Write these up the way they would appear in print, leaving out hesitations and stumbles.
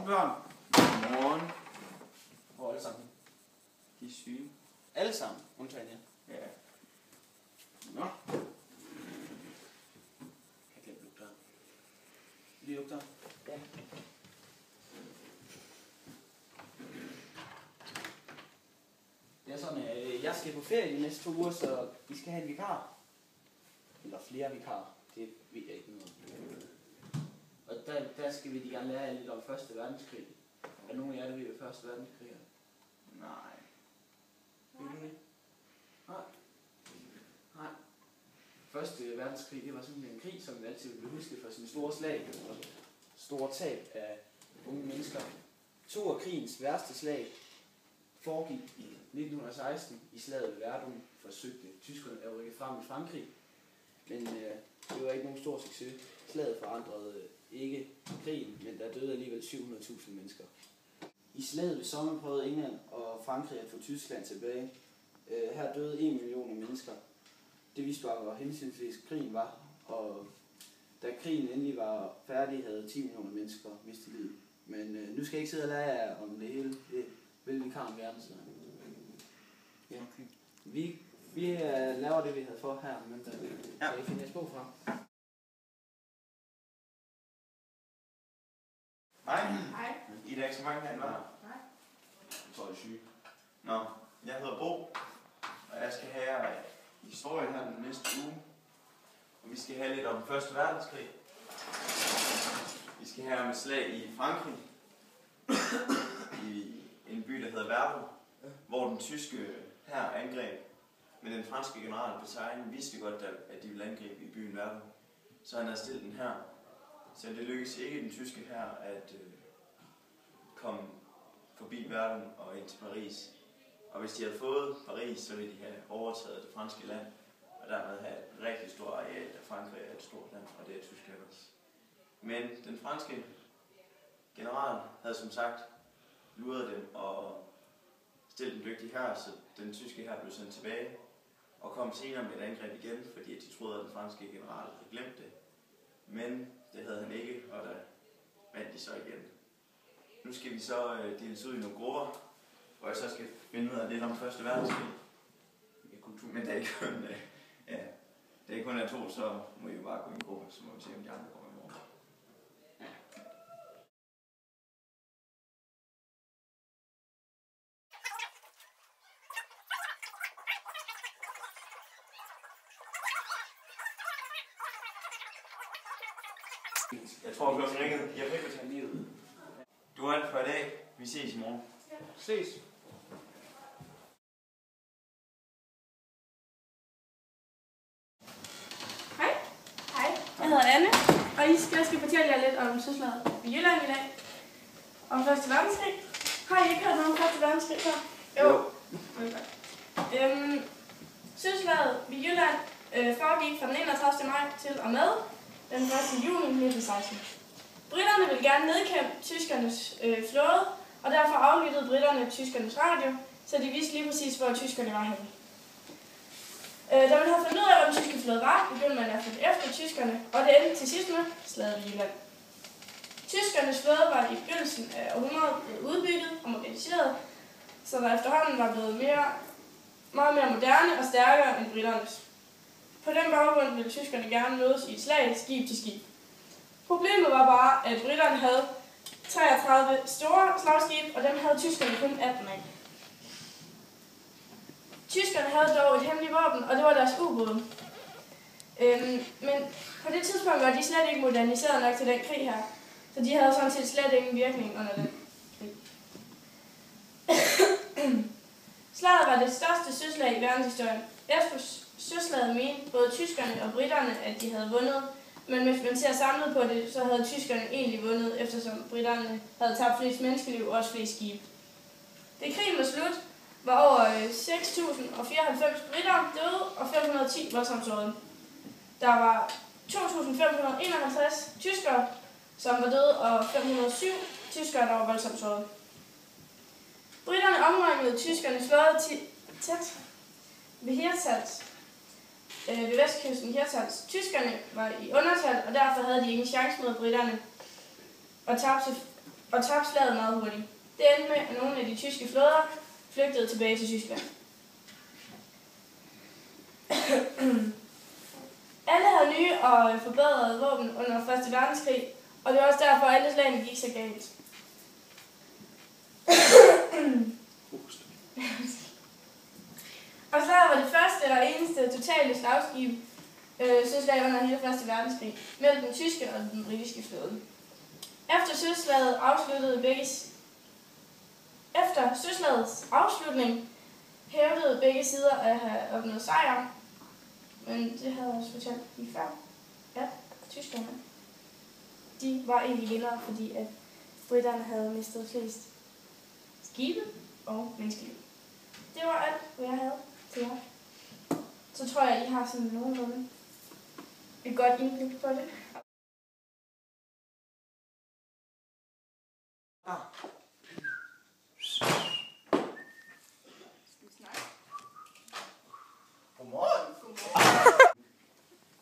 børn. Godmorgen. Hvor alle sammen? De er syge. Alle sammen, undtagen jer. Ja. Nå. Jeg kan lukke døren. Lige lukke døren. Ja. Det er sådan, jeg skal på ferie de næste 2 uger, så vi skal have en vikar. Eller flere vikarer. Det ved jeg ikke noget om. Og der skal vi gerne lære lidt om 1. verdenskrig. Er nogen af jer, der ved, hvad 1. verdenskrig er? Nej. Ved du det? Nej. Nej. 1. verdenskrig, det var simpelthen en krig, som altid blev husket for sine store slag og store tab af unge mennesker. 2 af krigens værste slag foregik i 1916 i slaget ved Verdun. Forsøgte tyskerne at rykke frem i Frankrig, men det var ikke nogen stor succes. Slaget forandrede ikke krigen, men der døde alligevel 700.000 mennesker. I slaget ved Somme prøvede England og Frankrig at få Tyskland tilbage. Her døde 1 million mennesker. Det viste bare, hvor hensynsløs krigen var, og da krigen endelig var færdig, havde 10 millioner mennesker mistet livet. Men nu skal jeg ikke sidde og lære jer om det hele. Det vil vi kan gerne. Så. Ja. Vi laver det, vi havde for her, men kan I finde jeres bog frem? Hej. I er der ikke så mange herinde, hva'? Nej. Jeg tror, I er syge. Nå, jeg hedder Bo, og jeg skal have historie her den næste uge. Og vi skal have lidt om 1. verdenskrig. Vi skal have om et slag i Frankrig. I en by, der hedder Verdun, hvor den tyske hær angreb. Men den franske general Pétain vidste godt, at de ville angribe i byen Verdun. Så han havde stillet den her. Så det lykkedes ikke den tyske hær at komme forbi Verdun og ind til Paris. Og hvis de havde fået Paris, så ville de have overtaget det franske land, og dermed have et rigtig stort areal, da Frankrig er et stort land, og det er Tyskland også. Men den franske general havde som sagt luret dem og stillet en dygtig hær, så den tyske hær blev sendt tilbage, og kom senere med et angreb igen, fordi de troede, at den franske general havde glemt det. Men det havde han ikke, og der vandt de så igen. Nu skal vi så deles ud i nogle grupper, hvor jeg så skal finde ud af lidt om 1. verdenskrig. Men det er kun, det er kun af 2, så må I jo bare gå i en gruppe, så må vi se, om de andre kommer i morgen. Jeg tror, klokken ringede. Jeg vil ikke tage livet. Du er alt for i dag. Vi ses i morgen. Ja. Ses. Hej. Hej. Jeg hedder Anne, og jeg skal fortælle jer lidt om søslaget i Jylland i dag. Om 1. verdenskrig. Har I ikke hørt noget om 1. verdenskrig før? Jo. Søslaget i Jylland foregik fra den 31. maj til og med den 1. juni 1916. Britterne ville gerne nedkæmpe tyskernes flåde, og derfor aflyttede britterne tyskernes radio, så de vidste lige præcis, hvor tyskerne var henne. Da man havde fundet ud af, hvor den tyske flåde var, begyndte man at følge efter tyskerne, og det endte til sidst med slaget i Jylland. Tyskernes flåde var i begyndelsen af århundredet udbygget og moderniseret, så der efterhånden var blevet meget mere moderne og stærkere end britternes. På den baggrund ville tyskerne gerne mødes i et slag skib til skib. Problemet var bare, at britterne havde 33 store slagskibe, og dem havde tyskerne kun 18 af. Tyskerne havde dog et hemmeligt våben, og det var deres ubåde. Men på det tidspunkt var de slet ikke moderniseret nok til den krig her, så de havde sådan set slet ingen virkning under den krig. Slaget var det største søslag i verdenshistorien. Efter søslaget mente både tyskerne og britterne, at de havde vundet, men hvis man ser samlet på det, så havde tyskerne egentlig vundet, eftersom britterne havde tabt flest menneskeliv og også flest skibe. Da krigen var slut, var over 6.094 britter døde og 510 voldsomt sårede. Der var 2.551 tyskere, som var døde, og 507 tyskere, der var voldsomt sårede. Britterne omringede tyskernes flåde tæt ved Hirtshals, ved vestkysten Hirtshals. Tyskerne var i undertal, og derfor havde de ingen chance mod britterne, og tabte og tabte slaget meget hurtigt. Det endte med, at nogle af de tyske flåder flygtede tilbage til Tyskland. Alle havde nye og forbedrede våben under 1. verdenskrig, og det var også derfor, at alle slagene gik så galt. Og slaget var det første og eneste totale søslag under hele 1. verdenskrig mellem den tyske og den britiske flåde. Efter søslagets afslutning hævdede begge sider at have opnået sejr, men det havde jeg også fortalt lige før, at tyskerne, de var egentlig vindere, fordi at briterne havde mistet flest skibe og menneskeliv. Det var alt, hvad jeg havde til jer. Så tror jeg, I har sådan nogenlunde et godt indblik på det.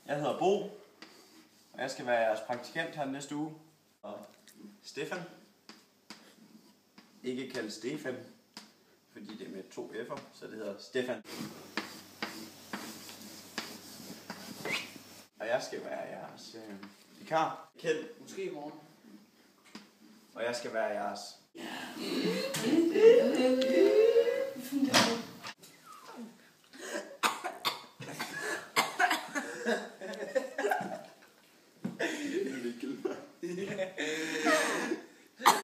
Jeg hedder Bo, og jeg skal være jeres praktikant her næste uge. Og Stefan. Ikke kaldt Stefan, fordi det er med 2 F'er, så det hedder Stefan. Og jeg skal være jeres vikar, Kjeld. Måske i morgen. Og jeg skal være jeres